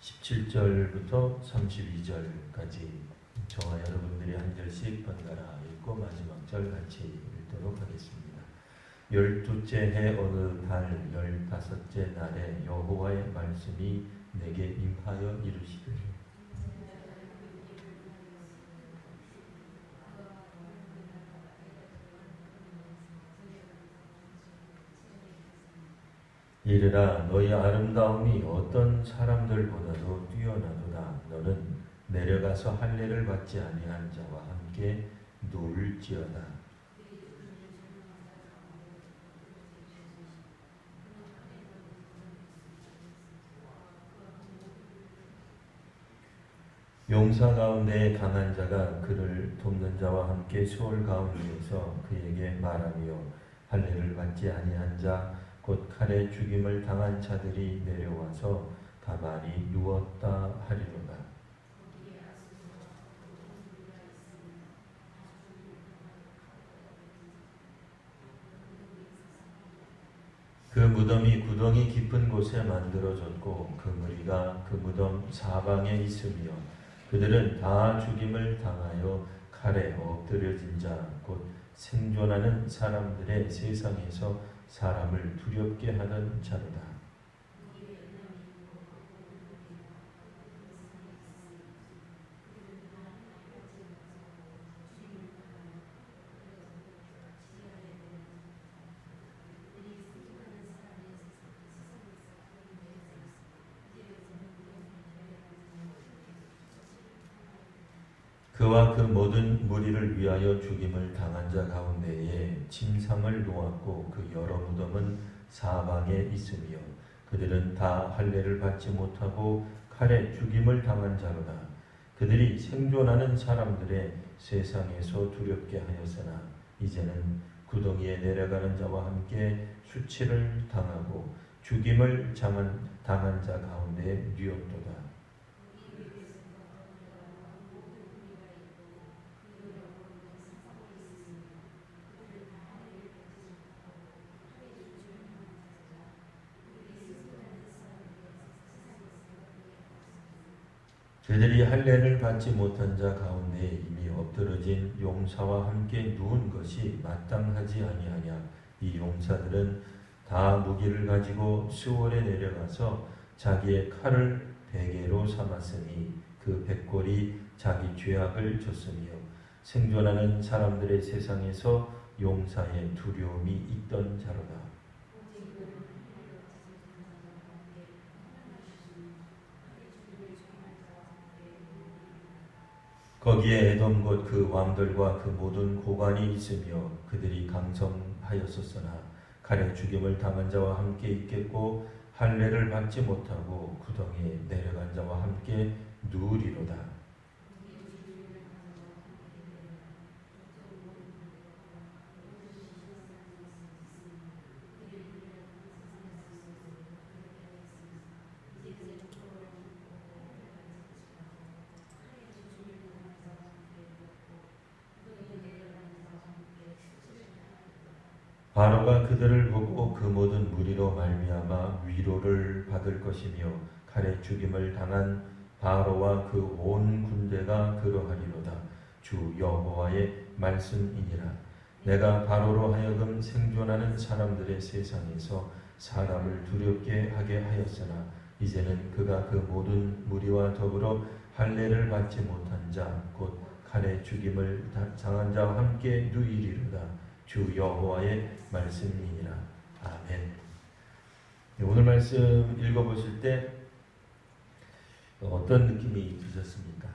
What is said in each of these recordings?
17절부터 32절까지 저와 여러분들이 한 절씩 번갈아 읽고 마지막 절 같이 읽도록 하겠습니다. 12째 해 어느 달 15째 날에 여호와의 말씀이 내게 임하여 이르시되 이르라 너희 아름다움이 어떤 사람들보다도 뛰어나도다. 너는 내려가서 할례를 받지 아니한 자와 함께 누울지어다. 용사 가운데 강한 자가 그를 돕는 자와 함께 수월 가운데에서 그에게 말하며 할례를 받지 아니한 자 곧 칼에 죽임을 당한 자들이 내려와서 가만히 누웠다 하리로다. 그 무덤이 구덩이 깊은 곳에 만들어졌고 그 무리가 그 무덤 사방에 있으며 그들은 다 죽임을 당하여 칼에 엎드려진 자 곧 생존하는 사람들의 세상에서 사람을 두렵게 하는 자로다. 그와 그 모든 무리를 위하여 죽임을 당한 자 가운데에 침상을 놓았고 그 여러 무덤은 사방에 있으며 그들은 다 할례를 받지 못하고 칼에 죽임을 당한 자로다. 그들이 생존하는 사람들의 세상에서 두렵게 하였으나 이제는 구덩이에 내려가는 자와 함께 수치를 당하고 죽임을 당한 자 가운데 뉘었도다. 그들이 할례를 받지 못한 자 가운데 이미 엎드러진 용사와 함께 누운 것이 마땅하지 아니하냐. 이 용사들은 다 무기를 가지고 수월에 내려가서 자기의 칼을 베개로 삼았으니 그 백골이 자기 죄악을 졌으며 생존하는 사람들의 세상에서 용사의 두려움이 있던 자로다. 거기에 에돔 곧 그 왕들과 그 모든 고관이 있으며 그들이 강성하였었으나 칼에 죽임을 당한 자와 함께 있겠고 할례를 받지 못하고 구덩이에 내려간 자와 함께 누우리로다. 바로가 그들을 보고 그 모든 무리로 말미암아 위로를 받을 것이며 칼에 죽임을 당한 바로와 그 온 군대가 그러하리로다. 주 여호와의 말씀이니라. 내가 바로로 하여금 생존하는 사람들의 세상에서 사람을 두렵게 하게 하였으나 이제는 그가 그 모든 무리와 더불어 할례를 받지 못한 자 곧 칼에 죽임을 당한 자와 함께 누이리로다. 주 여호와의 말씀이니라. 아멘. 오늘 말씀 읽어보실 때 어떤 느낌이 드셨습니까?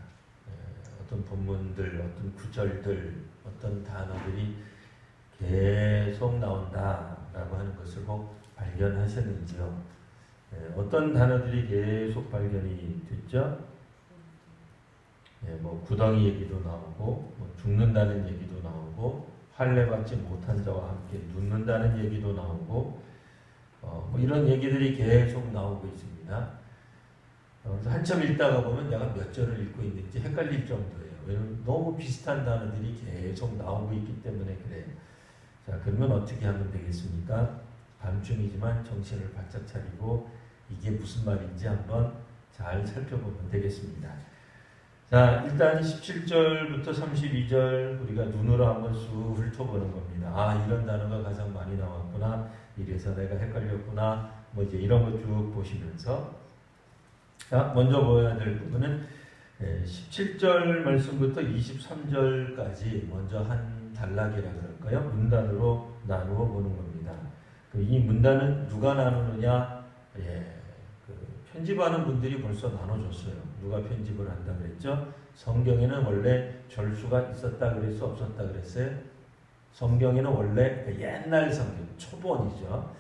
어떤 본문들, 어떤 구절들, 어떤 단어들이 계속 나온다라고 하는 것을 혹 발견하셨는지요? 어떤 단어들이 계속 발견이 됐죠? 뭐 구덩이 얘기도 나오고, 뭐 죽는다는 얘기도 나오고, 할례 받지 못한 자와 함께 눕는다는 얘기도 나오고, 뭐 이런 얘기들이 계속 나오고 있습니다. 그래서 한참 읽다가 보면 내가 몇 절을 읽고 있는지 헷갈릴 정도예요. 왜냐하면 너무 비슷한 단어들이 계속 나오고 있기 때문에 그래요. 자, 그러면 어떻게 하면 되겠습니까? 밤중이지만 정신을 바짝 차리고 이게 무슨 말인지 한번 잘 살펴보면 되겠습니다. 자, 일단 17절부터 32절 우리가 눈으로 한번 쑥 훑어보는 겁니다. 아, 이런 단어가 가장 많이 나왔구나. 이래서 내가 헷갈렸구나. 뭐 이제 이런 거 쭉 보시면서, 자, 먼저 보아야 될 부분은 17절 말씀부터 23절까지 먼저 한 단락이라 그럴까요? 문단으로 나누어 보는 겁니다. 이 문단은 누가 나누느냐? 편집하는 분들이 벌써 나눠줬어요. 누가 편집을 한다 그랬죠? 성경에는 원래 절수가 있었다 그랬어? 없었다 그랬어요? 성경에는 원래 옛날 성경, 초본이죠.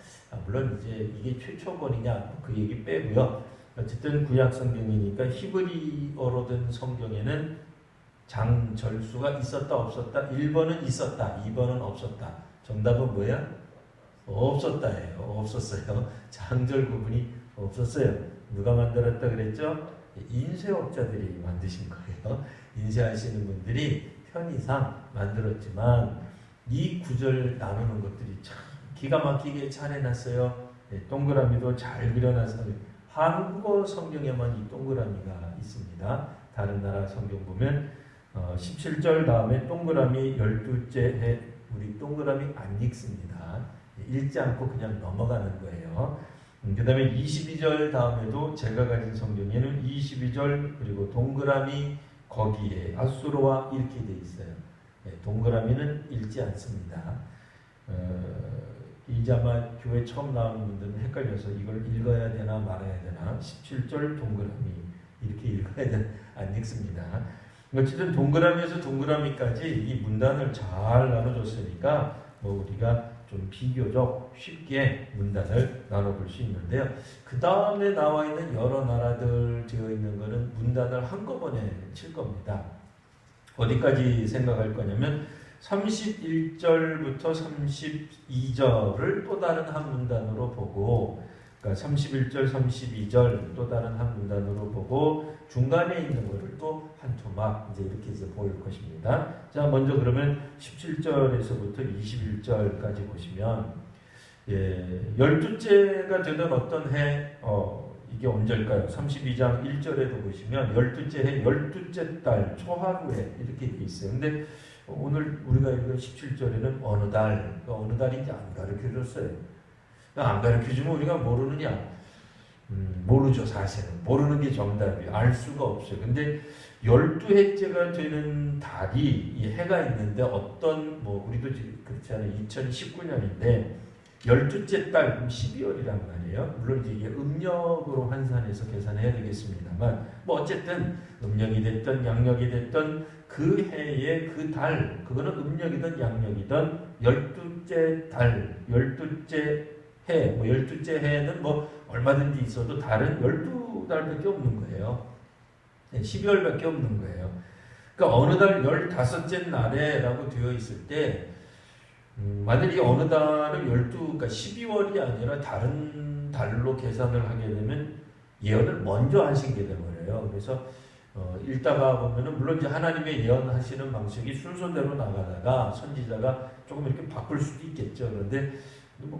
물론 이제 이게 최초본이냐 그 얘기 빼고요. 어쨌든 구약 성경이니까 히브리어로 된 성경에는 장절수가 있었다 없었다? 1번은 있었다, 2번은 없었다. 정답은 뭐야? 없었다예요. 없었어요. 장절 구분이 없었어요. 누가 만들었다 그랬죠? 인쇄업자들이 만드신 거예요. 인쇄하시는 분들이 편의상 만들었지만 이 구절 나누는 것들이 참 기가 막히게 잘 해놨어요. 동그라미도 잘 그려놨어요. 한국어 성경에만 이 동그라미가 있습니다. 다른 나라 성경 보면 17절 다음에 동그라미 12째 해, 우리 동그라미 안 읽습니다. 읽지 않고 그냥 넘어가는 거예요. 그 다음에 22절 다음에도 제가 가진 성경에는 22절 그리고 동그라미 거기에 아수로와 이렇게 돼 있어요. 동그라미는 읽지 않습니다. 이제 아마 교회 처음 나오는 분들은 헷갈려서 이걸 읽어야 되나 말아야 되나 17절 동그라미 이렇게 읽어야 되나 안 읽습니다. 어쨌든 동그라미에서 동그라미까지 이 문단을 잘 나눠줬으니까 뭐 우리가 좀 비교적 쉽게 문단을 나눠볼 수 있는데요. 그 다음에 나와 있는 여러 나라들 되어 있는 것은 문단을 한꺼번에 칠 겁니다. 어디까지 생각할 거냐면 31절부터 32절을 또 다른 한 문단으로 보고, 그러니까 31절, 32절 또 다른 한 문단으로 보고 중간에 있는 것을 또 한 토막 이제 이렇게 이제 보일 것입니다. 자, 먼저 그러면 17절에서부터 21절까지 보시면 12째가 되던 어떤 해 이게 언제일까요? 32장 1절에도 보시면 12째 해, 12째 달, 초하루에 이렇게 돼 있어요. 근데 오늘 우리가 읽은 17절에는 어느 달, 어느 달인지 안 가르쳐줬어요. 안 가르쳐주면 우리가 모르느냐? 모르죠, 사실은. 모르는 게 정답이에요. 알 수가 없어요. 근데 12해째가 되는 달이, 이 해가 있는데 어떤, 우리도 지금 그렇지 않아요. 2019년인데 12째 달, 그럼 12월이란 말이에요. 물론 이제 이게 음력으로 환산해서 계산해야 되겠습니다만, 어쨌든 음력이 됐든 양력이 됐든 그 해의 그 달, 그거는 음력이든 양력이든 12째 달, 12째 해, 12째 해는 얼마든지 있어도 달은 12달밖에 없는 거예요. 12월밖에 없는 거예요. 그러니까 어느 달 15째 날에 라고 되어 있을 때, 만약에 어느 달은 그러니까 12월이 아니라 다른 달로 계산을 하게 되면 예언을 먼저 하신 게 되버려요. 그래서 읽다가 보면은 물론 이제 하나님의 예언하시는 방식이 순서대로 나가다가 선지자가 조금 이렇게 바꿀 수도 있겠죠. 그런데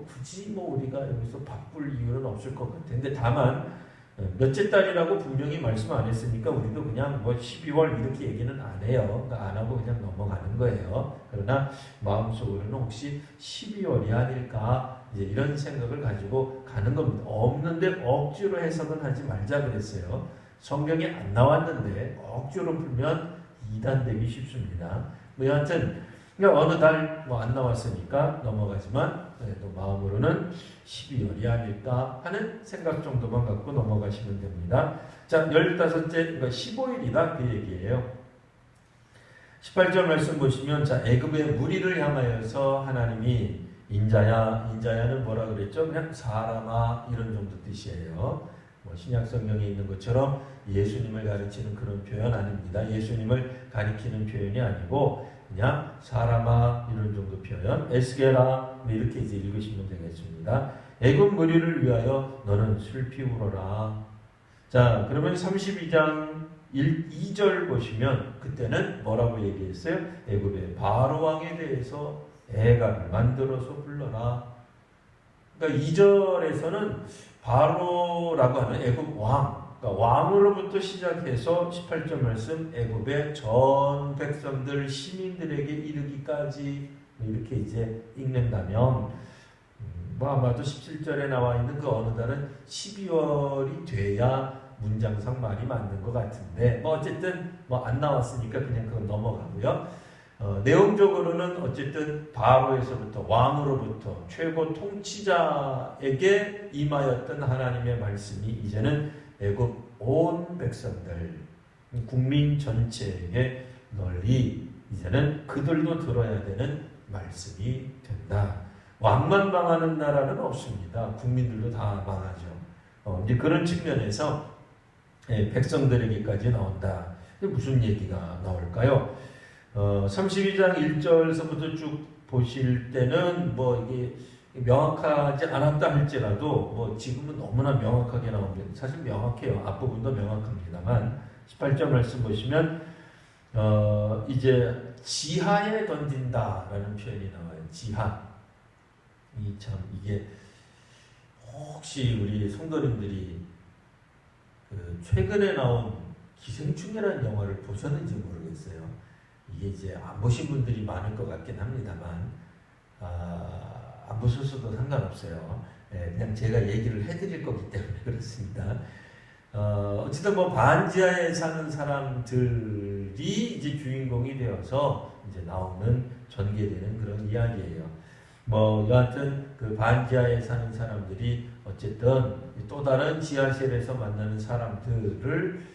굳이 우리가 여기서 바꿀 이유는 없을 것 같은데, 다만 몇째 달이라고 분명히 말씀 안 했으니까 우리도 그냥 12월 이렇게 얘기는 안 해요. 그러니까 안 하고 그냥 넘어가는 거예요. 그러나 마음속으로는 혹시 12월이 아닐까 이제 이런 생각을 가지고 가는 겁니다. 없는데 억지로 해석은 하지 말자 그랬어요. 성경에 안 나왔는데 억지로 풀면 이단되기 쉽습니다. 여하튼 그러니까 어느 달 안 나왔으니까 넘어가지만 또 마음으로는 12월이 아닐까 하는 생각 정도만 갖고 넘어가시면 됩니다. 자, 15째, 그러니까 15일이다 그 얘기예요. 18절 말씀 보시면, 자, 애굽의 무리를 향하여서 하나님이 인자야는 뭐라 그랬죠? 그냥 사람아 이런 정도 뜻이에요. 신약 성경에 있는 것처럼 예수님을 가르치는 그런 표현 아닙니다. 예수님을 가리키는 표현이 아니고 그냥 사람아 이런 정도 표현, 에스게라 이렇게 이제 읽으시면 되겠습니다. 애굽 무리를 위하여 너는 슬피 울어라. 자, 그러면 32장 2절 보시면 그때는 뭐라고 얘기했어요? 애굽의 바로 왕에 대해서 애가를 만들어서 불러라. 그러니까 2절에서는 바로라고 하는 애굽 왕, 그러니까 왕으로부터 시작해서 18절 말씀 애굽의 전 백성들 시민들에게 이르기까지 이렇게 이제 읽는다면 뭐 아마도 17절에 나와 있는 그 어느 달은 12월이 돼야 문장상 말이 맞는 것 같은데 뭐 어쨌든 뭐 안 나왔으니까 그냥 그건 넘어가고요. 내용적으로는 어쨌든 바로에서부터 왕으로부터 최고 통치자에게 임하였던 하나님의 말씀이 이제는 애굽 온 백성들 국민 전체에게 널리 이제는 그들도 들어야 되는 말씀이 된다. 왕만 망하는 나라는 없습니다. 국민들도 다 망하죠. 이제 그런 측면에서 백성들에게까지 나온다. 무슨 얘기가 나올까요? 32장 1절서부터 쭉 보실 때는 뭐 이게 명확하지 않았다 할지라도 뭐 지금은 너무나 명확하게 나옵니다. 사실 명확해요. 앞부분도 명확합니다만 18절 말씀 보시면 이제 지하에 던진다라는 표현이 나와요. 지하. 이게 혹시 우리 성도님들이 그 최근에 나온 기생충이라는 영화를 보셨는지 모르겠어요. 이게 이제 안 보신 분들이 많을 것 같긴 합니다만 안 보셨어도 상관없어요. 그냥 제가 얘기를 해드릴 거기 때문에 그렇습니다. 어쨌든 뭐 반지하에 사는 사람들이 이제 주인공이 되어서 이제 나오는 전개되는 그런 이야기예요. 뭐 여하튼 그 반지하에 사는 사람들이 어쨌든 또 다른 지하실에서 만나는 사람들을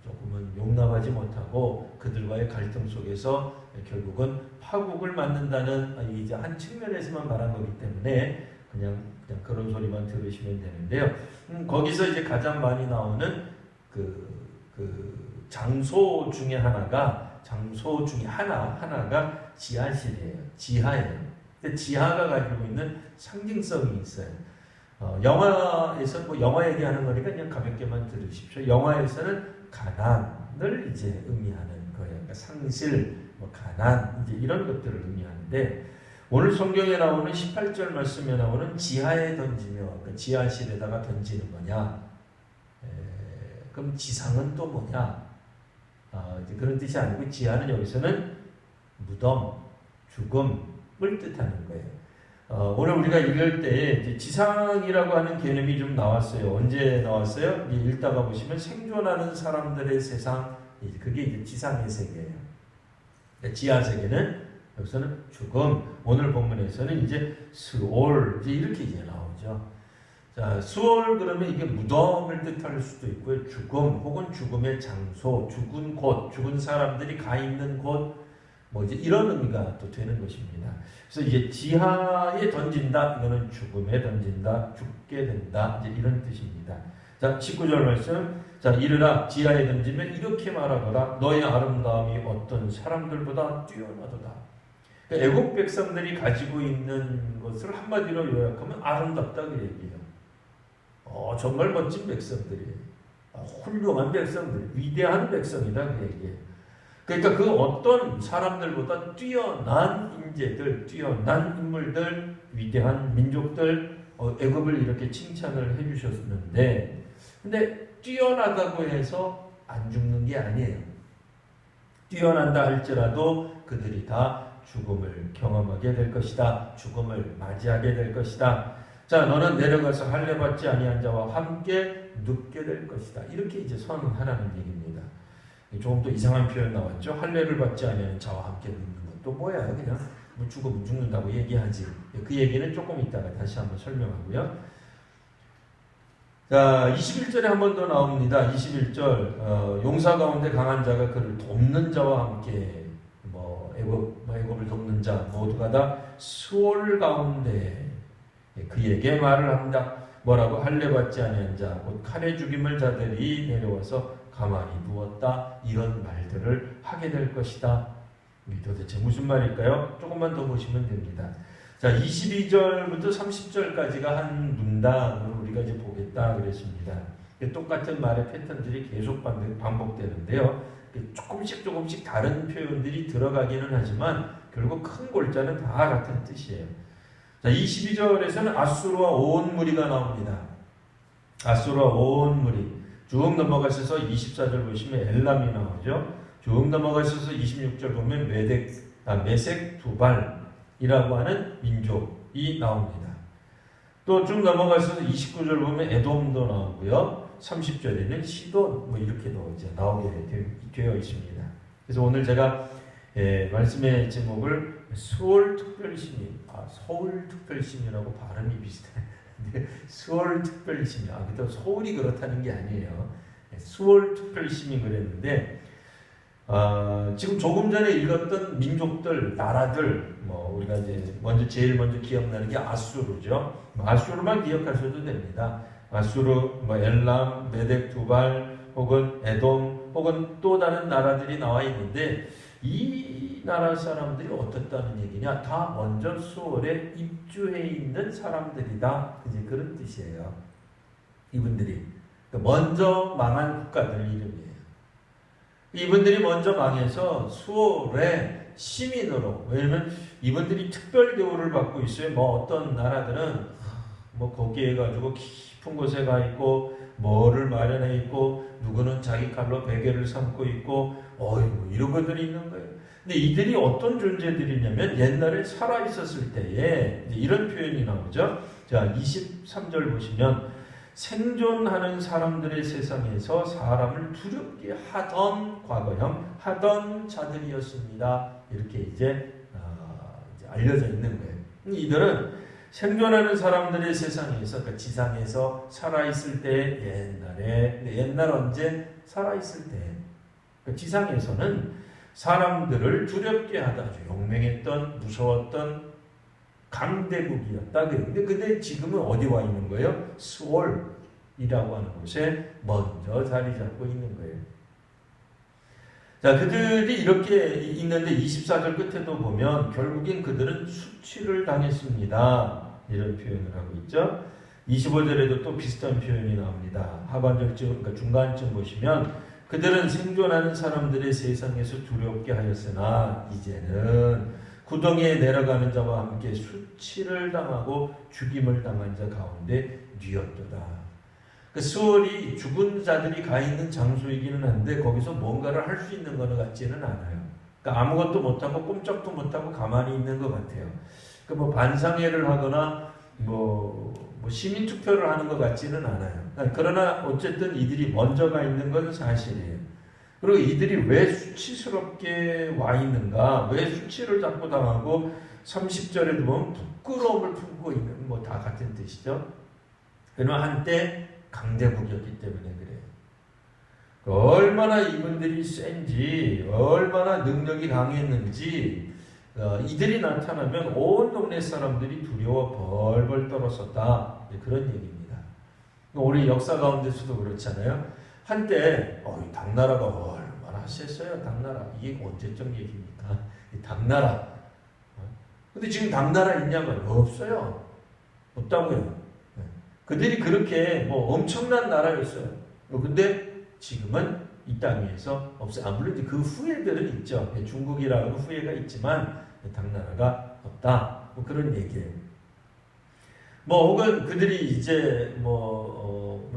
조금은 용납하지 못하고 그들과의 갈등 속에서 결국은 파국을 맞는다는 이제 한 측면에서만 말한 거기 때문에 그냥 그런 소리만 들으시면 되는데요. 거기서 이제 가장 많이 나오는 그 장소 중에 하나가 지하실이에요. 지하예요. 지하가 가지고 있는 상징성이 있어요. 영화에서 뭐 영화 얘기하는 거니까 그냥 가볍게만 들으십시오. 영화에서는 가난을 이제 의미하는 거예요. 그러니까 상실, 뭐 가난 이제 이런 것들을 의미하는데 오늘 성경에 나오는 18절 말씀에 나오는 지하에 던지며 그러니까 지하실에다가 던지는 거냐? 그럼 지상은 또 뭐냐? 이제 그런 뜻이 아니고 지하는 여기서는 무덤, 죽음을 뜻하는 거예요. 오늘 우리가 읽을 때 이제 지상이라고 하는 개념이 좀 나왔어요. 언제 나왔어요? 읽다가 보시면 생존하는 사람들의 세상, 그게 이제 지상의 세계예요. 지하 세계는 여기서는 죽음, 오늘 본문에서는 이제 스올, 이렇게 이제 나오죠. 자, 수월 그러면 이게 무덤을 뜻할 수도 있고요. 죽음 혹은 죽음의 장소, 죽은 곳, 죽은 사람들이 가 있는 곳, 뭐 이제 이런 의미가 또 되는 것입니다. 그래서 이제 지하에 던진다, 이거는 죽음에 던진다, 죽게 된다, 이제 이런 뜻입니다. 자, 19절 말씀. 자, 이르라 지하에 던지면 이렇게 말하거라. 너의 아름다움이 어떤 사람들보다 뛰어나도다. 그러니까 애국 백성들이 가지고 있는 것을 한마디로 요약하면 아름답다 그 얘기예요. 정말 멋진 백성들이에요. 훌륭한 백성들, 위대한 백성이다 그 얘기예요. 그러니까 그 어떤 사람들보다 뛰어난 인재들, 뛰어난 인물들, 위대한 민족들, 애굽을 이렇게 칭찬을 해주셨는데, 근데 뛰어나다고 해서 안 죽는 게 아니에요. 뛰어난다 할지라도 그들이 다 죽음을 경험하게 될 것이다. 죽음을 맞이하게 될 것이다. 자, 너는 내려가서 할례 받지 아니한 자와 함께 눕게 될 것이다. 이렇게 이제 선언하라는 얘기입니다. 조금 더 이상한 표현 나왔죠. 할례를 받지 아니한 자와 함께 눕는 것도 뭐야? 그냥 뭐 죽으면 죽는다고 얘기하지. 그 얘기는 조금 이따가 다시 한번 설명하고요. 자, 21절에 한 번 더 나옵니다. 21절 용사 가운데 강한 자가 그를 돕는 자와 함께 애굽을 돕는 자 모두가 다 수월 가운데 그에게 말을 합니다. 뭐라고? 할례 받지 아니한 자, 곧 칼에 죽임을 자들이 내려와서 가만히 누웠다. 이런 말들을 하게 될 것이다. 이게 도대체 무슨 말일까요? 조금만 더 보시면 됩니다. 자, 22절부터 30절까지가 한 문단으로 우리가 이제 보겠다 그랬습니다. 똑같은 말의 패턴들이 계속 반복되는데요. 조금씩 다른 표현들이 들어가기는 하지만 결국 큰 골자는 다 같은 뜻이에요. 자, 22절에서는 아수르와 온 무리가 나옵니다. 아수르와 온 무리. 쭉 넘어가셔서 24절 보시면 엘람이 나오죠. 쭉 넘어가셔서 26절 보면 메색 두발이라고 하는 민족이 나옵니다. 또 쭉 넘어가셔서 29절 보면 에돔도 나오고요. 30절에는 시돈 뭐 이렇게 이제 나오게 되어 있습니다. 그래서 오늘 제가 말씀의 제목을 수월특별시민, 서울특별시민이라고 발음이 비슷해요. 수월특별시민, 근데 서울이 그렇다는 게 아니에요. 수월특별시민 그랬는데 지금 조금 전에 읽었던 민족들, 나라들, 우리가 이제 제일 먼저 기억나는 게 아수르죠. 아수르만 기억하셔도 됩니다. 아수르, 엘람, 메덱 두발, 혹은 에돔, 혹은 또 다른 나라들이 나와 있는데 이 나라 사람들이 어떻다는 얘기냐? 다 먼저 수월에 입주해 있는 사람들이다. 이제 그런 뜻이에요. 이분들이 먼저 망한 국가들 이름이에요. 이분들이 먼저 망해서 수월의 시민으로, 왜냐면 이분들이 특별 대우를 받고 있어요. 어떤 나라들은 거기에 가지고 깊은 곳에 가 있고 뭐를 마련해 있고 누구는 자기 칼로 베개를 삼고 있고 이런 것들이 있는 거예요. 근데 이들이 어떤 존재들이냐면 옛날에 살아 있었을 때에 이런 표현이 나오죠. 자, 23절 보시면 생존하는 사람들의 세상에서 사람을 두렵게 하던 과거형 하던 자들이었습니다. 이렇게 이제 알려져 있는 거예요. 이들은 생존하는 사람들의 세상에서, 그러니까 지상에서 살아있을 때 옛날 언제 살아있을 때, 그러니까 지상에서는 사람들을 두렵게 하다, 아주 용맹했던, 무서웠던 강대국이었다. 근데 지금은 어디 와 있는 거예요? 수월이라고 하는 곳에 먼저 자리 잡고 있는 거예요. 자, 그들이 이렇게 있는데 24절 끝에도 보면 결국엔 그들은 수치를 당했습니다. 이런 표현을 하고 있죠. 25절에도 또 비슷한 표현이 나옵니다. 하반절쯤, 그러니까 중간쯤 보시면 그들은 생존하는 사람들의 세상에서 두렵게 하였으나 이제는 구덩이에 내려가는 자와 함께 수치를 당하고 죽임을 당한 자 가운데 뉘었도다. 수월이 죽은 자들이 가 있는 장소이기는 한데 거기서 뭔가를 할 수 있는 것 같지는 않아요. 그러니까 아무것도 못하고 꼼짝도 못하고 가만히 있는 것 같아요. 그러니까 반상회를 하거나 시민 투표를 하는 것 같지는 않아요. 그러나 어쨌든 이들이 먼저 가 있는 건 사실이에요. 그리고 이들이 왜 수치스럽게 와 있는가? 왜 수치를 자꾸 당하고 30절에도 보면 부끄러움을 품고 있는 다 같은 뜻이죠. 그러나 한때 강대국이었기 때문에 그래요. 얼마나 이분들이 센지, 얼마나 능력이 강했는지 이들이 나타나면 온 동네 사람들이 두려워 벌벌 떨었었다. 그런 얘기입니다. 우리 역사 가운데서도 그렇잖아요. 한때 당나라가 얼마나 셌어요. 당나라. 이게 언제적 얘기입니까? 당나라. 근데 지금 당나라 있냐면 없어요. 없다고요. 그들이 그렇게 엄청난 나라였어요. 근데 지금은 이 땅 위에서 없어요. 물론 그 후예들은 있죠. 중국이라는 후예가 있지만 당나라가 없다. 그런 얘기예요. 혹은 그들이 이제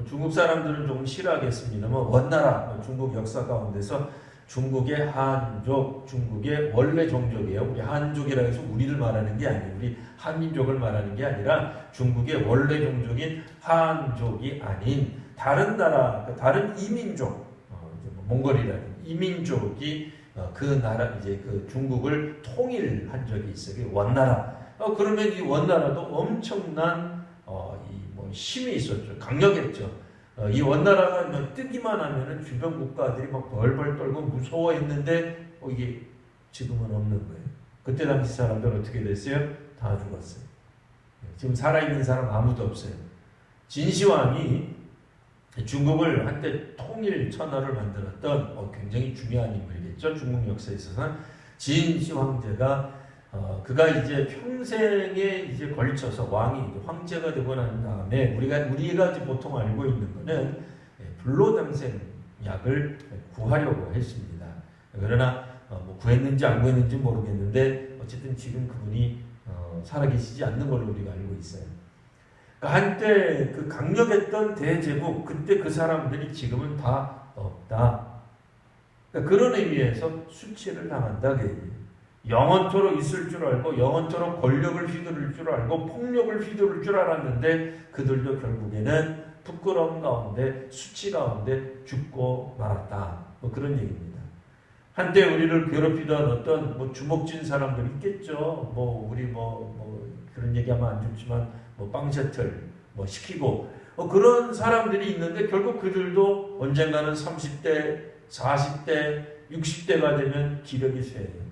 중국 사람들은 좀 싫어하겠습니다만 원나라, 중국 역사 가운데서 중국의 한족, 중국의 원래 종족이에요. 우리 한족이라고 해서 우리를 말하는 게 아니에요. 우리 한민족을 말하는 게 아니라 중국의 원래 종족인 한족이 아닌 다른 나라, 다른 이민족, 몽골이라는 이민족이 그 나라, 이제 그 중국을 통일한 적이 있어요. 원나라. 그러면 이 원나라도 엄청난 힘이 있었죠. 강력했죠. 이 원나라가 뜨기만 하면은 주변 국가들이 막 벌벌 떨고 무서워했는데 이게 지금은 없는 거예요. 그때 당시 사람들 어떻게 됐어요? 다 죽었어요. 지금 살아있는 사람 아무도 없어요. 진시황이 중국을 한때 통일 천하를 만들었던 굉장히 중요한 인물이겠죠. 중국 역사에 있어서는 진시 황제가 그가 이제 평생에 이제 걸쳐서 왕이 황제가 되고 난 다음에 우리가 보통 알고 있는 거는 불로장생 약을 구하려고 했습니다. 그러나 구했는지 안 구했는지 모르겠는데 어쨌든 지금 그분이 살아계시지 않는 걸로 우리가 알고 있어요. 그러니까 한때 그 강력했던 대제국, 그때 그 사람들이 지금은 다 없다. 그러니까 그런 의미에서 수치를 당한다. 영원토록 있을 줄 알고 영원토록 권력을 휘두를 줄 알고 폭력을 휘두를 줄 알았는데 그들도 결국에는 부끄러움 가운데 수치 가운데 죽고 말았다. 뭐 그런 얘기입니다. 한때 우리를 괴롭히던 어떤 주먹진 사람들 있겠죠. 우리 그런 얘기하면 안 좋지만 빵 셔틀 시키고 그런 사람들이 있는데 결국 그들도 언젠가는 30대, 40대, 60대가 되면 기력이 쇠해요.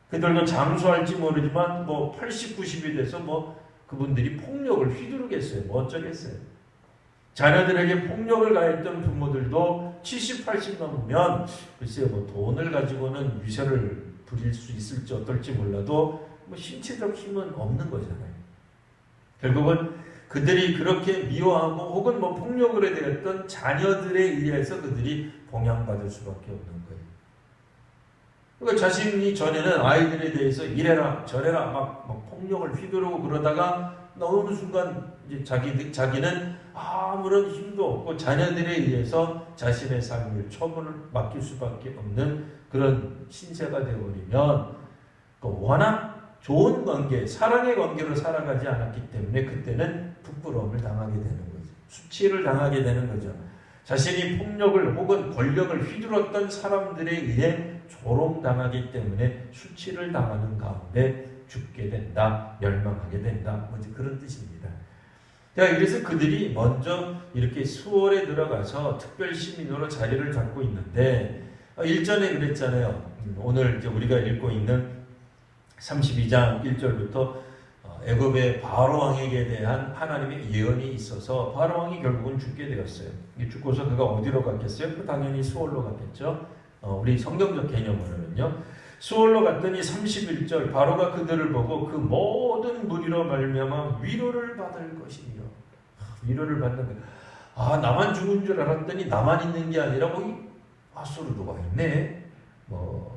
그들도 장수할지 모르지만 80, 90이 돼서 그분들이 폭력을 휘두르겠어요. 어쩌겠어요. 자녀들에게 폭력을 가했던 부모들도 70, 80 넘으면 글쎄요, 돈을 가지고는 위세를 부릴 수 있을지 어떨지 몰라도 신체적 힘은 없는 거잖아요. 결국은 그들이 그렇게 미워하고 혹은 폭력을 해대했던 자녀들에 의해서 그들이 봉양받을 수밖에 없는 거예요. 그러니까 자신이 전에는 아이들에 대해서 이래라 저래라 막 폭력을 휘두르고 그러다가 어느 순간 이제 자기는 아무런 힘도 없고 자녀들에 의해서 자신의 삶을 처분을 맡길 수밖에 없는 그런 신세가 되어버리면 워낙 좋은 관계, 사랑의 관계로 살아가지 않았기 때문에 그때는 부끄러움을 당하게 되는 거죠. 수치를 당하게 되는 거죠. 자신이 폭력을 혹은 권력을 휘둘렀던 사람들에 의해 조롱당하기 때문에 수치를 당하는 가운데 죽게 된다, 멸망하게 된다, 그런 뜻입니다. 그래서 그들이 먼저 이렇게 수월에 들어가서 특별 시민으로 자리를 잡고 있는데 1절에 그랬잖아요. 오늘 이제 우리가 읽고 있는 32장 1절부터 애굽의 바로 왕에게 대한 하나님의 예언이 있어서 바로 왕이 결국은 죽게 되었어요. 죽고서 그가 어디로 갔겠어요? 당연히 수월로 갔겠죠. 우리 성경적 개념으로는요. 수월로 갔더니 31절 바로가 그들을 보고 그 모든 무리로 말미암아 위로를 받을 것이며 위로를 받는 거예요. 나만 죽은 줄 알았더니 나만 있는 게 아니라 아수르도 와 있네.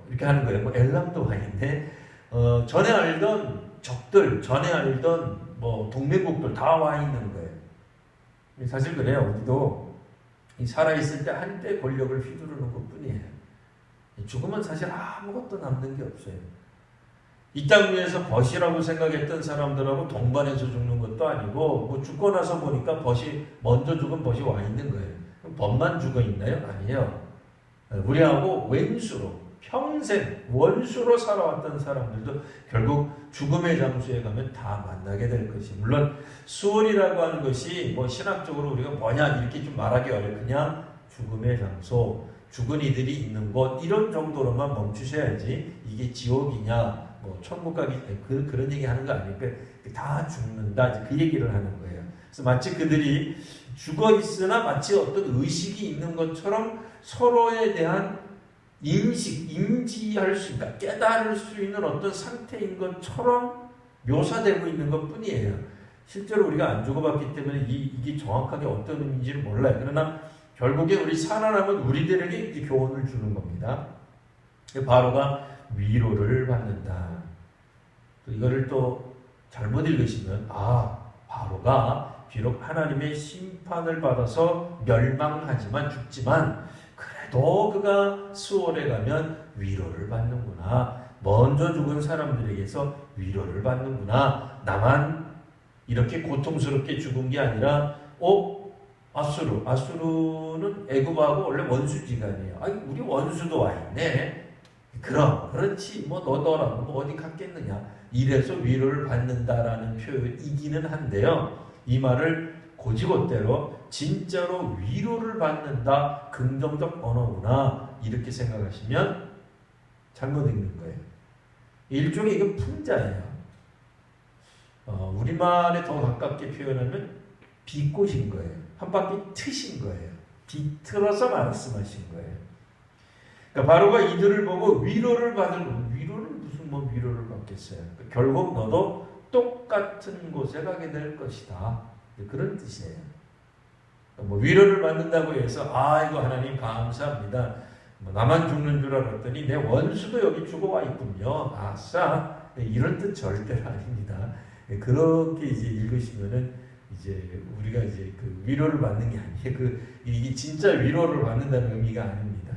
이렇게 하는 거예요. 엘람도 와 있네. 전에 알던 적들, 전에 알던 동맹국들 다 와 있는 거예요. 사실 그래요. 우리도 살아있을 때 한때 권력을 휘두르는 것 뿐이에요. 죽으면 사실 아무것도 남는 게 없어요. 이 땅 위에서 벗이라고 생각했던 사람들하고 동반해서 죽는 것도 아니고 죽고 나서 보니까 먼저 죽은 벗이 와 있는 거예요. 그럼 벗만 죽어 있나요? 아니에요. 우리하고 왼수로 평생 원수로 살아왔던 사람들도 결국 죽음의 장소에 가면 다 만나게 될 것이. 물론 수월이라고 하는 것이 신학적으로 우리가 뭐냐 이렇게 좀 말하기 어려워요. 그냥 죽음의 장소, 죽은 이들이 있는 곳 이런 정도로만 멈추셔야지 이게 지옥이냐 천국 가기 그런 얘기 하는 거 아니니까 다 죽는다 그 얘기를 하는 거예요. 그래서 마치 그들이 죽어 있으나 마치 어떤 의식이 있는 것처럼 서로에 대한 인지할 수 있다, 깨달을 수 있는 어떤 상태인 것처럼 묘사되고 있는 것 뿐이에요. 실제로 우리가 안 죽어봤기 때문에 이게 정확하게 어떤 의미인지를 몰라요. 그러나 결국에 우리 살아남은 우리들에게 이제 교훈을 주는 겁니다. 바로가 위로를 받는다. 이거를 또 잘못 읽으시면 바로가 비록 하나님의 심판을 받아서 멸망하지만 죽지만 그래도 그가 수월에 가면 위로를 받는구나. 먼저 죽은 사람들에게서 위로를 받는구나. 나만 이렇게 고통스럽게 죽은 게 아니라 아수르는 애굽하고 원래 원수지간이에요. 우리 원수도 와 있네. 그렇지 너더라 어디 갔겠느냐. 이래서 위로를 받는다라는 표현이기는 한데요. 이 말을 고지곳대로 진짜로 위로를 받는다, 긍정적 언어구나 이렇게 생각하시면 잘못 읽는 거예요. 일종의 이거 풍자예요. 우리말에 더 가깝게 표현하면 비꼬신 거예요. 한 바퀴 트신 거예요. 비틀어서 말씀하신 거예요. 그러니까 바로가 이들을 보고 위로를 위로를 무슨 위로를 받겠어요. 결국 너도 똑같은 곳에 가게 될 것이다. 그런 뜻이에요. 위로를 받는다고 해서 이거 하나님 감사합니다. 나만 죽는 줄 알았더니 내 원수도 여기 죽어와 있군요. 아싸. 이런 뜻 절대로 아닙니다. 그렇게 이제 읽으시면은 이제 우리가 이제 그 위로를 받는 게 아니에요. 이게 진짜 위로를 받는다는 의미가 아닙니다.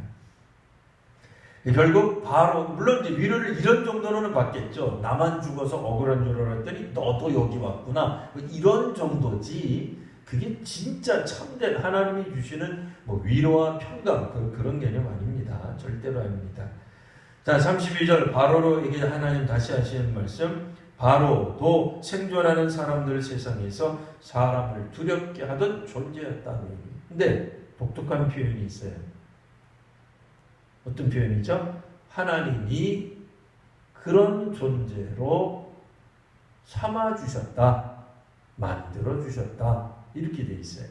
결국 바로 물론 이제 위로를 이런 정도로는 받겠죠. 나만 죽어서 억울한 줄 알았더니 너도 여기 왔구나. 이런 정도지. 그게 진짜 참된 하나님이 주시는 뭐 위로와 평강 그런 개념 아닙니다. 절대로 아닙니다. 자, 32절 바로로에게 하나님 다시 하시는 말씀. 바로도 생존하는 사람들 세상에서 사람을 두렵게 하던 존재였다는 얘기. 근데 독특한 표현이 있어요. 어떤 표현이죠? 하나님이 그런 존재로 삼아주셨다. 만들어주셨다. 이렇게 돼 있어요.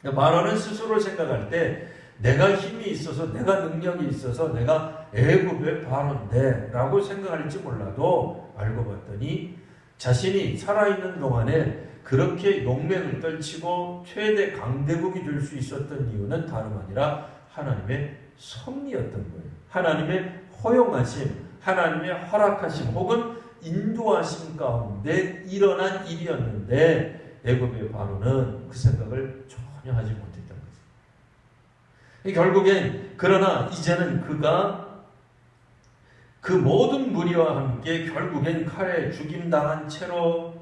그러니까 바로는 스스로 생각할 때 내가 힘이 있어서 내가 능력이 있어서 내가 애굽의 바로인데 라고 생각할지 몰라도 알고 봤더니 자신이 살아있는 동안에 그렇게 용맹을 떨치고 최대 강대국이 될 수 있었던 이유는 다름 아니라 하나님의 섭리였던 거예요. 하나님의 허용하심, 하나님의 허락하심 혹은 인도하심 가운데 일어난 일이었는데 애굽의 바로는 그 생각을 전혀 하지 못했던 거죠. 결국엔 그러나 이제는 그가 그 모든 무리와 함께 결국엔 칼에 죽임당한 채로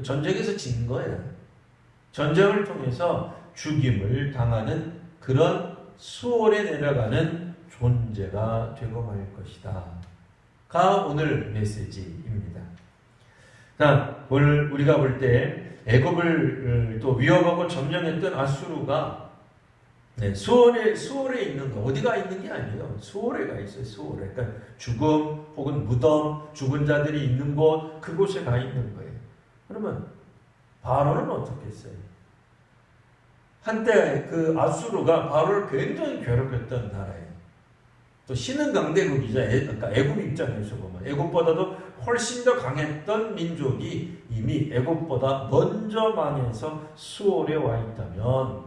전쟁에서 진 거예요. 전쟁을 통해서 죽임을 당하는 그런 수월에 내려가는 존재가 되고 말 것이다. 가 오늘 메시지입니다. 자, 오늘 우리가 볼 때 애굽을 또 위협하고 점령했던 아수르가 수월에 있는 거, 어디가 있는 게 아니에요. 수월에가 있어요. 수월에. 그러니까 죽음 혹은 무덤, 죽은 자들이 있는 곳, 그곳에 가 있는 거예요. 그러면 바로는 어떻게 했어요? 한때 그 아수르가 바로를 굉장히 괴롭혔던 나라예요. 또 신은 강대국이죠. 그러니까 애굽 입장에서 보면 애굽보다도 훨씬 더 강했던 민족이 이미 애굽보다 먼저 망해서 수월에 와 있다면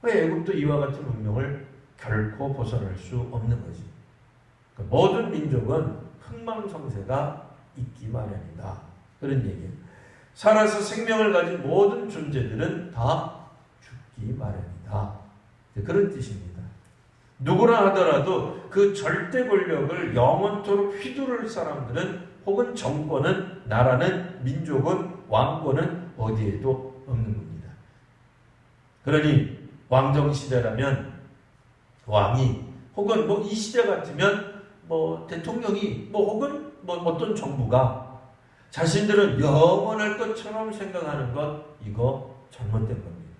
왜 애굽도 이와 같은 운명을 결코 벗어날 수 없는 거지. 그러니까 모든 민족은 흥망성쇠가 있기 마련이다. 그런 얘기예요. 살아서 생명을 가진 모든 존재들은 다 죽기 마련이다. 그런 뜻입니다. 누구나 하더라도 그 절대 권력을 영원토록 휘두를 사람들은 혹은 정권은, 나라는, 민족은, 왕권은 어디에도 없는 겁니다. 그러니 왕정시대라면 왕이 혹은 뭐 이 시대 같으면 뭐 대통령이 혹은 어떤 정부가 자신들은 영원할 것처럼 생각하는 것, 이거 잘못된 겁니다.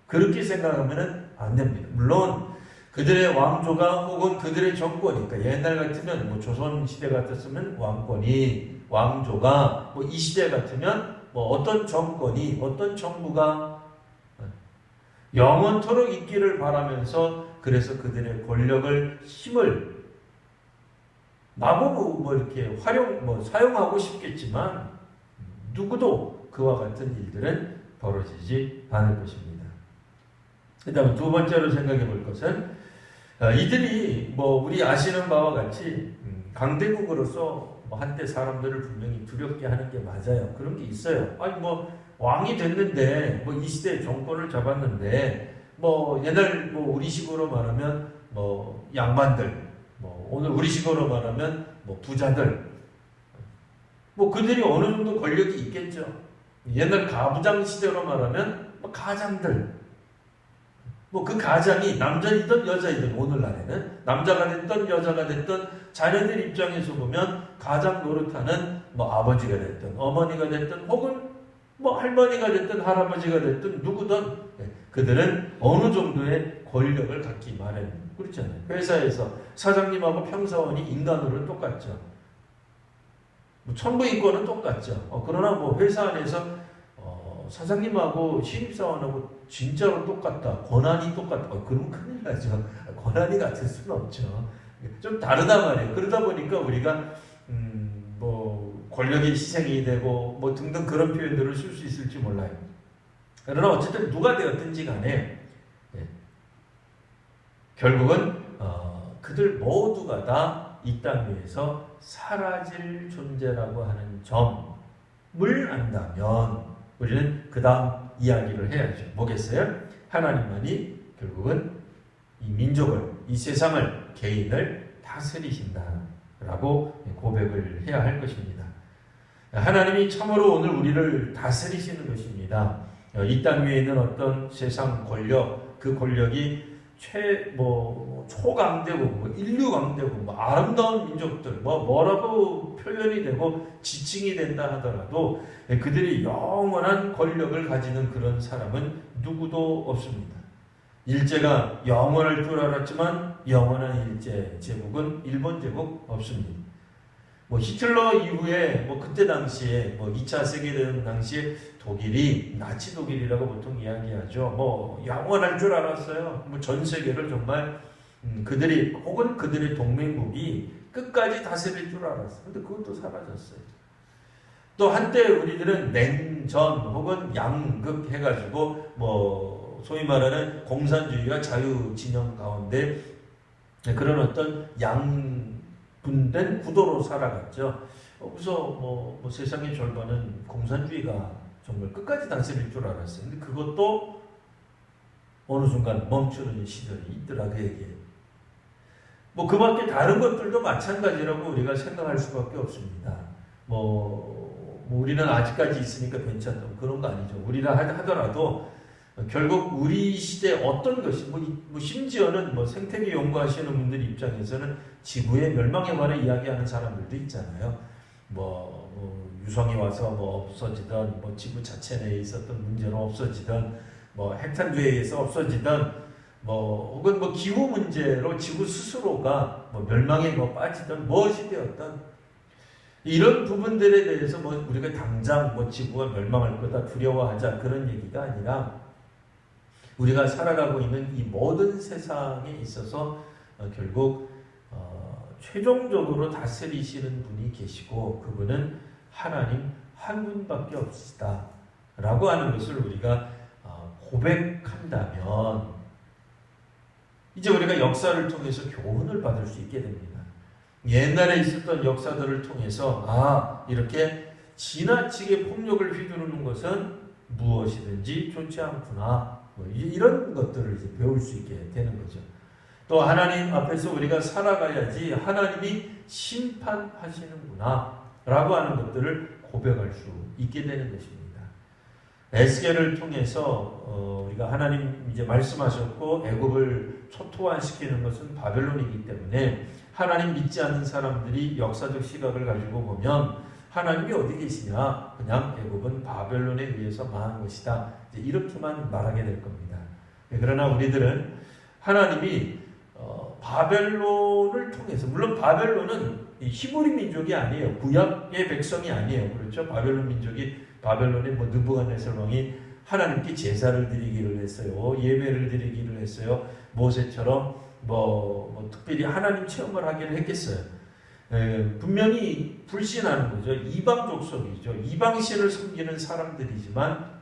그렇게 생각하면 안 됩니다. 물론 그들의 왕조가 혹은 그들의 정권이, 그러니까 옛날 같으면 뭐 조선 시대 같았으면 왕권이, 왕조가, 뭐 이 시대 같으면 뭐 어떤 정권이, 어떤 정부가 영원토록 있기를 바라면서, 그래서 그들의 권력을, 힘을 마구 이렇게 사용하고 싶겠지만 누구도 그와 같은 일들은 벌어지지 않을 것입니다. 그 다음 두 번째로 생각해 볼 것은 이들이 우리 아시는 바와 같이 강대국으로서 한때 사람들을 분명히 두렵게 하는 게 맞아요. 그런 게 있어요. 아니 왕이 됐는데 이 시대에 정권을 잡았는데 옛날 우리식으로 말하면 양반들, 오늘 우리식으로 말하면 부자들, 그들이 어느 정도 권력이 있겠죠. 옛날 가부장 시대로 말하면 가장들, 그 가장이 남자이든 여자이든, 오늘날에는 남자가 됐든 여자가 됐든 자녀들 입장에서 보면 가장 노릇하는 아버지가 됐든 어머니가 됐든 혹은 할머니가 됐든 할아버지가 됐든 누구든 그들은 어느 정도의 권력을 갖기 마련. 그렇잖아요. 회사에서 사장님하고 평사원이 인간으로는 똑같죠. 천부인권은 똑같죠. 그러나 회사 안에서 사장님하고 신입사원하고 진짜로 똑같다. 권한이 똑같다. 그러면 큰일 나죠. 권한이 같을 수는 없죠. 좀 다르단 말이에요. 그러다 보니까 우리가 권력의 희생이 되고 등등 그런 표현들을 쓸 수 있을지 몰라요. 그러나 어쨌든 누가 되었든지 간에 결국은 그들 모두가 다 이 땅 위에서 사라질 존재라고 하는 점, 안다면 우리는 그 다음 이야기를 해야죠. 뭐겠어요? 하나님만이 결국은 이 민족을, 이 세상을, 개인을 다스리신다라고 고백을 해야 할 것입니다. 하나님이 참으로 오늘 우리를 다스리시는 것입니다. 이 땅 위에 있는 어떤 세상 권력, 그 권력이 초강대국, 인류강대국, 아름다운 민족들, 뭐라고 표현이 되고 지칭이 된다 하더라도 그들이 영원한 권력을 가지는 그런 사람은 누구도 없습니다. 일제가 영원할 줄 알았지만 영원한 일제 제국은 일본 제국 없습니다. 히틀러 이후에 그때 당시에 2차 세계대전 당시에 독일이 나치 독일이라고 보통 이야기하죠. 영원할 줄 알았어요. 전 세계를 정말 그들이 혹은 그들의 동맹국이 끝까지 다스릴 줄 알았어요. 근데 그것도 사라졌어요. 또 한때 우리들은 냉전 혹은 양극 해가지고 소위 말하는 공산주의와 자유 진영 가운데 그런 어떤 분된 구도로 살아갔죠. 그래서 세상의 절반은 공산주의가 정말 끝까지 다스릴 줄 알았어요. 근데 그것도 어느 순간 멈추는 시절이 있더라 그에게. 그 밖에 다른 것들도 마찬가지라고 우리가 생각할 수밖에 없습니다. 우리는 아직까지 있으니까 괜찮다 그런 거 아니죠. 우리라 하더라도 결국 우리 시대 어떤 것이 심지어는 생태계 연구하시는 분들 입장에서는 지구의 멸망에 관해 이야기하는 사람들도 있잖아요. 유성이 와서 없어지던 지구 자체 내에 있었던 문제는 없어지던 핵탄두에 의해서 없어지던 혹은 기후 문제로 지구 스스로가 멸망에 빠지던 무엇이 되었던 이런 부분들에 대해서 우리가 당장 지구가 멸망할 거다 두려워하자 그런 얘기가 아니라 우리가 살아가고 있는 이 모든 세상에 있어서 결국 최종적으로 다스리시는 분이 계시고 그분은 하나님 한 분밖에 없으시다 라고 하는 것을 우리가 고백한다면 이제 우리가 역사를 통해서 교훈을 받을 수 있게 됩니다. 옛날에 있었던 역사들을 통해서 이렇게 지나치게 폭력을 휘두르는 것은 무엇이든지 좋지 않구나 이런 것들을 이제 배울 수 있게 되는 거죠. 또 하나님 앞에서 우리가 살아가야지 하나님이 심판하시는구나 라고 하는 것들을 고백할 수 있게 되는 것입니다. 에스겔을 통해서 우리가 하나님 이제 말씀하셨고 애굽을 초토화시키는 것은 바벨론이기 때문에 하나님 믿지 않는 사람들이 역사적 시각을 가지고 보면 하나님이 어디 계시냐? 그냥 애굽은 바벨론에 의해서 망한 것이다. 이렇게만 말하게 될 겁니다. 그러나 우리들은 하나님이 바벨론을 통해서 물론 바벨론은 히브리 민족이 아니에요. 구약의 백성이 아니에요. 그렇죠? 바벨론 민족이 바벨론의 느부갓네살 왕이 하나님께 제사를 드리기를 했어요. 예배를 드리기를 했어요. 모세처럼 특별히 하나님 체험을 하기를 했겠어요. 분명히 불신하는 거죠. 이방 족속이죠. 이방신을 섬기는 사람들이지만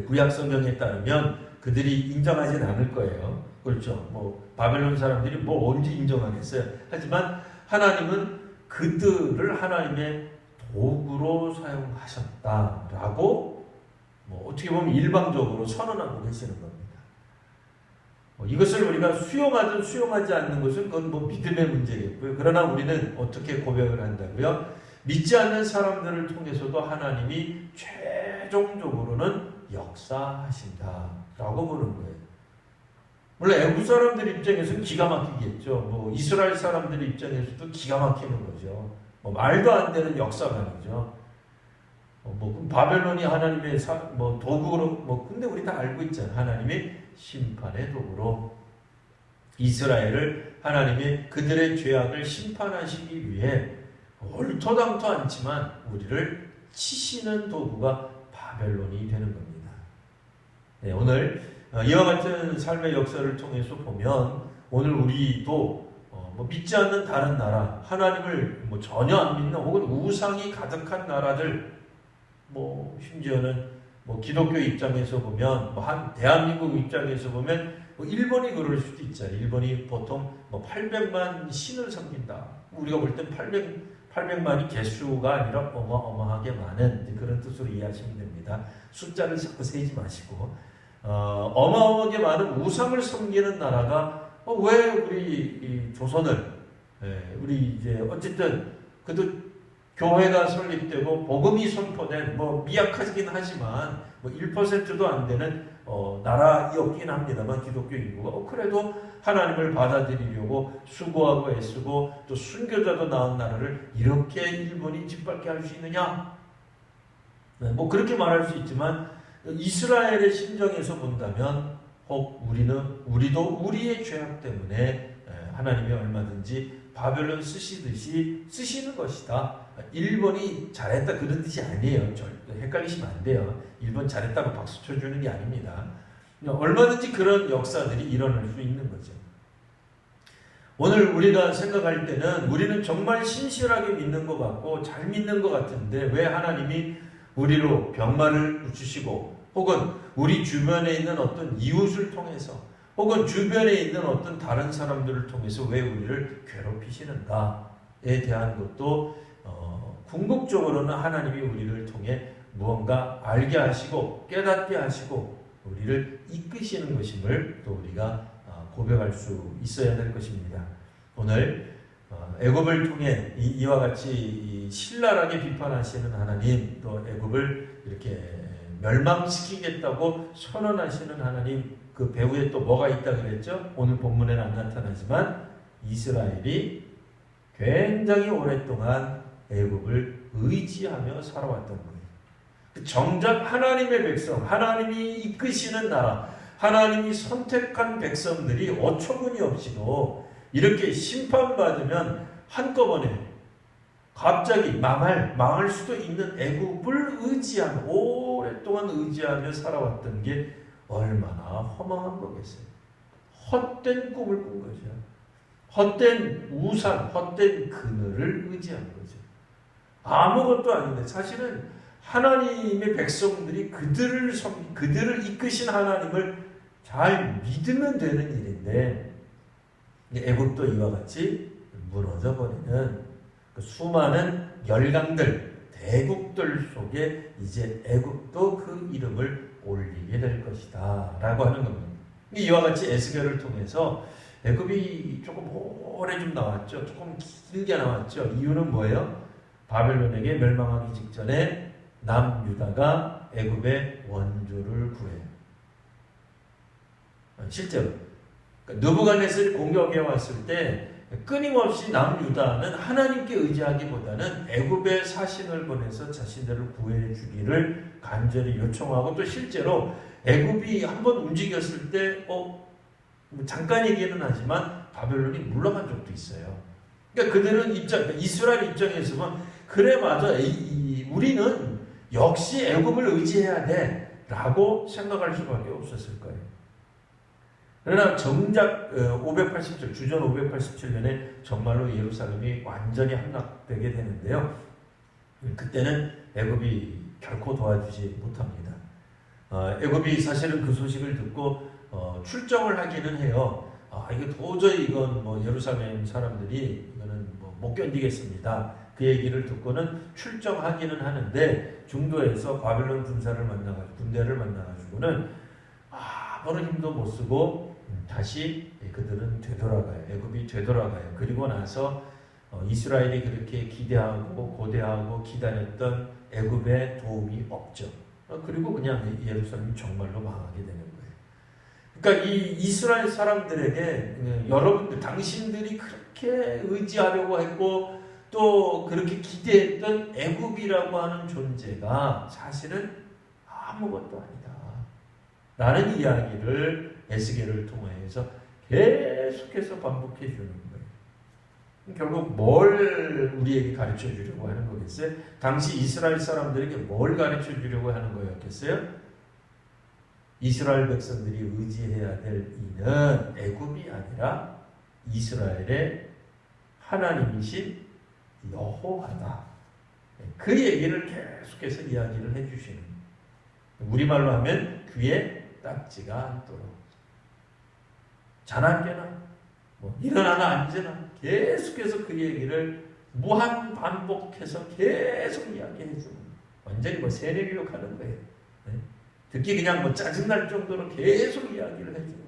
구약 성경에 따르면 그들이 인정하진 않을 거예요. 그렇죠. 바벨론 사람들이 언제 인정하겠어요. 하지만 하나님은 그들을 하나님의 도구로 사용하셨다라고 어떻게 보면 일방적으로 선언하고 계시는 겁니다. 이것을 우리가 수용하든 수용하지 않는 것은 그건 믿음의 문제겠고요. 그러나 우리는 어떻게 고백을 한다고요? 믿지 않는 사람들을 통해서도 하나님이 최종적으로는 역사하신다라고 보는 거예요. 물론 애국 사람들 입장에서는 기가 막히겠죠. 이스라엘 사람들 입장에서도 기가 막히는 거죠. 말도 안 되는 역사관이죠. 바벨론이 하나님의 도구로 근데 우리 다 알고 있잖아요. 하나님의 심판의 도구로 이스라엘을 하나님의 그들의 죄악을 심판하시기 위해 얼토당토 않지만 우리를 치시는 도구가 바벨론이 되는 겁니다. 네, 오늘 이와 같은 삶의 역사를 통해서 보면 오늘 우리도 믿지 않는 다른 나라, 하나님을 전혀 안 믿는 혹은 우상이 가득한 나라들, 심지어는 기독교 입장에서 보면 한 대한민국 입장에서 보면 일본이 그럴 수도 있잖아요. 일본이 보통 800만 신을 섬긴다. 우리가 볼 땐 800만이 개수가 아니라 어마어마하게 많은 그런 뜻으로 이해하시면 됩니다. 숫자를 자꾸 세지 마시고 어마어마하게 많은 우상을 섬기는 나라가 왜 우리 조선을 우리 이제 어쨌든 그래도 교회가 설립되고 복음이 선포된 미약하긴 하지만 1%도 안 되는 나라였긴 합니다만 기독교 인구가 그래도 하나님을 받아들이려고 수고하고 애쓰고 또 순교자도 낳은 나라를 이렇게 일본이 짓밟게 할 수 있느냐? 그렇게 말할 수 있지만 이스라엘의 심정에서 본다면 우리도 우리의 죄악 때문에 하나님이 얼마든지 바벨론 쓰시듯이 쓰시는 것이다. 일본이 잘했다 그런 뜻이 아니에요. 헷갈리시면 안 돼요. 일본 잘했다고 박수 쳐주는 게 아닙니다. 얼마든지 그런 역사들이 일어날 수 있는 거죠. 오늘 우리가 생각할 때는 우리는 정말 신실하게 믿는 것 같고 잘 믿는 것 같은데 왜 하나님이 우리로 병마를 주시고 혹은 우리 주변에 있는 어떤 이웃을 통해서 혹은 주변에 있는 어떤 다른 사람들을 통해서 왜 우리를 괴롭히시는가에 대한 것도 궁극적으로는 하나님이 우리를 통해 무언가 알게 하시고 깨닫게 하시고 우리를 이끄시는 것임을 또 우리가 고백할 수 있어야 될 것입니다. 오늘 애굽을 통해 이와 같이 신랄하게 비판하시는 하나님, 또 애굽을 이렇게 멸망시키겠다고 선언하시는 하나님, 그 배후에 또 뭐가 있다 그랬죠? 오늘 본문에는 안 나타나지만 이스라엘이 굉장히 오랫동안 애굽을 의지하며 살아왔던 거예요. 정작 하나님의 백성, 하나님이 이끄시는 나라, 하나님이 선택한 백성들이 어처구니 없이도 이렇게 심판받으면 한꺼번에 갑자기 망할 수도 있는 애굽을 의지하며 오랫동안 의지하며 살아왔던 게 얼마나 허망한 거겠어요. 헛된 꿈을 꾼 거죠. 헛된 우상, 헛된 그늘을 의지한 거죠. 아무것도 아닌데 사실은 하나님의 백성들이 그들을 이끄신 하나님을 잘 믿으면 되는 일인데 애굽도 이와 같이 무너져버리는 그 수많은 열강들, 대국들 속에 이제 애굽도 그 이름을 올리게 될 것이다 라고 하는 겁니다. 이와 같이 에스겔을 통해서 애굽이 조금 오래 좀 나왔죠. 조금 길게 나왔죠. 이유는 뭐예요? 바벨론에게 멸망하기 직전에 남유다가 애굽의 원조를 구해요. 실제로 느부갓네살이 공격해 왔을 때 끊임없이 남유다는 하나님께 의지하기보다는 애굽의 사신을 보내서 자신들을 구해 주기를 간절히 요청하고 또 실제로 애굽이 한번 움직였을 때 잠깐이기는 하지만 바벨론이 물러간 적도 있어요. 그러니까 그들은 이스라엘 입장에서는 그래 맞아 우리는 역시 애굽을 의지해야 돼 라고 생각할 수밖에 없었을 거예요. 그러나 정작 587, 주전 587년에 정말로 예루살렘이 완전히 함락되게 되는데요. 그때는 애굽이 결코 도와주지 못합니다. 애굽이 사실은 그 소식을 듣고 출정을 하기는 해요. 이게 도저히 이건 예루살렘 사람들이 이거는 못 견디겠습니다. 그 얘기를 듣고는 출정하기는 하는데 중도에서 바벨론 군대를 만나가지고는 아무런 힘도 못 쓰고 다시 그들은 되돌아가요. 애굽이 되돌아가요. 그리고 나서 이스라엘이 그렇게 기대하고 고대하고 기다렸던 애굽의 도움이 없죠. 그리고 그냥 예루살렘이 정말로 망하게 되는 거예요. 그러니까 이 이스라엘 사람들에게 여러분들 당신들이 그렇게 의지하려고 했고 또 그렇게 기대했던 애굽이라고 하는 존재가 사실은 아무것도 아니다 라는 이야기를 에스겔을 통해서 계속해서 반복해 주는 거예요. 결국 뭘 우리에게 가르쳐 주려고 하는 거겠어요? 당시 이스라엘 사람들에게 뭘 가르쳐 주려고 하는 거였겠어요? 이스라엘 백성들이 의지해야 될 이는 애굽이 아니라 이스라엘의 하나님이신 여호와다. 그 얘기를 계속해서 이야기를 해주시는 거예요. 우리말로 하면 귀에 딱지가 않도록 자나 깨나 일어나나 앉으나 계속해서 그 얘기를 무한 반복해서 계속 이야기해 주는 거예요. 완전히 뭐 세뇌교육 하는 거예요. 네? 듣기 그냥 뭐 짜증날 정도로 계속 이야기를 해주는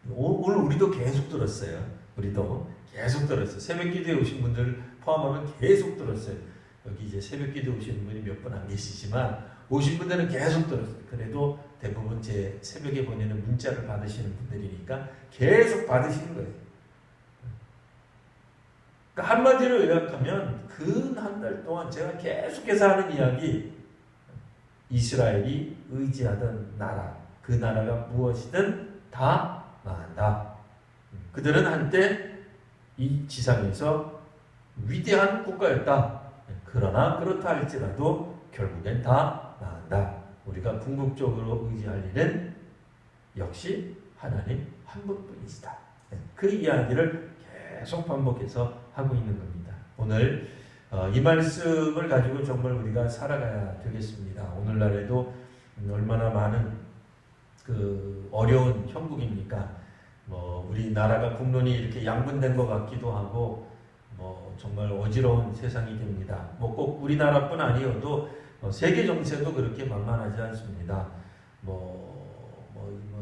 거예요. 오늘 우리도 계속 들었어요. 우리도 계속 들었어요. 새벽 기도에 오신 분들 포함하면 계속 들었어요. 여기 이제 새벽 기도에 오신 분이 몇 분 안 계시지만 오신 분들은 계속 들었어요. 그래도 대부분 제 새벽에 보내는 문자를 받으시는 분들이니까 계속 받으시는 거예요. 그러니까 한마디로 요약하면 근 한 달 동안 제가 계속해서 하는 이야기, 이스라엘이 의지하던 나라, 그 나라가 무엇이든 다 망한다. 그들은 한때 이 지상에서 위대한 국가였다. 그러나 그렇다 할지라도 결국엔 다 망한다. 우리가 궁극적으로 의지할 일은 역시 하나님 한 분뿐이시다. 그 이야기를 계속 반복해서 하고 있는 겁니다. 오늘 이 말씀을 가지고 정말 우리가 살아가야 되겠습니다. 오늘날에도 얼마나 많은 그 어려운 형국입니까? 뭐 우리나라가 국론이 이렇게 양분된 것 같기도 하고 뭐 정말 어지러운 세상이 됩니다. 뭐 꼭 우리나라뿐 아니어도 세계 정세도 그렇게 만만하지 않습니다.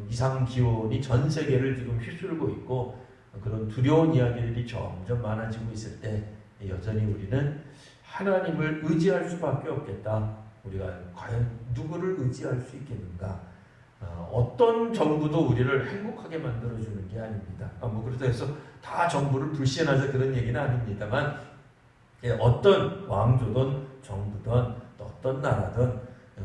이상 기온이 전 세계를 지금 휩쓸고 있고 그런 두려운 이야기들이 점점 많아지고 있을 때 여전히 우리는 하나님을 의지할 수밖에 없겠다. 우리가 과연 누구를 의지할 수 있겠는가? 어떤 정부도 우리를 행복하게 만들어주는 게 아닙니다. 뭐 그렇다 해서 다 정부를 불신하자 그런 얘기는 아닙니다만 어떤 왕조든 정부든 어떤 나라든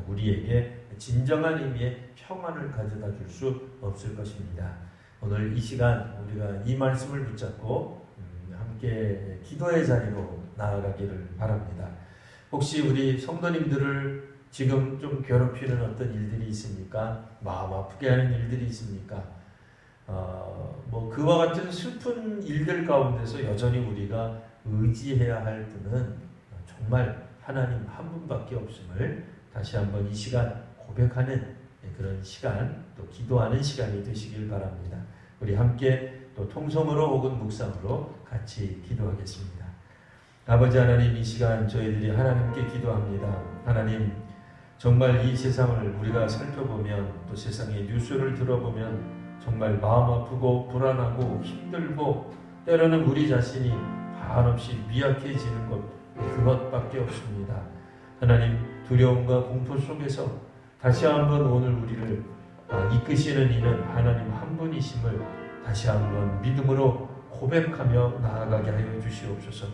우리에게 진정한 의미의 평안을 가져다 줄 수 없을 것입니다. 오늘 이 시간 우리가 이 말씀을 붙잡고 함께 기도의 자리로 나아가기를 바랍니다. 혹시 우리 성도님들을 지금 좀 괴롭히는 어떤 일들이 있습니까? 마음 아프게 하는 일들이 있습니까? 뭐 그와 같은 슬픈 일들 가운데서 여전히 우리가 의지해야 할 분은 정말 하나님 한 분밖에 없음을 다시 한번 이 시간 고백하는 그런 시간, 또 기도하는 시간이 되시길 바랍니다. 우리 함께 또 통성으로 혹은 묵상으로 같이 기도하겠습니다. 아버지 하나님, 이 시간 저희들이 하나님께 기도합니다. 하나님, 정말 이 세상을 우리가 살펴보면 또 세상의 뉴스를 들어보면 정말 마음 아프고 불안하고 힘들고 때로는 우리 자신이 한없이 미약해지는 것, 그것밖에 없습니다. 하나님, 두려움과 공포 속에서 다시 한번 오늘 우리를 이끄시는 이는 하나님 한 분이심을 다시 한번 믿음으로 고백하며 나아가게 하여 주시옵소서.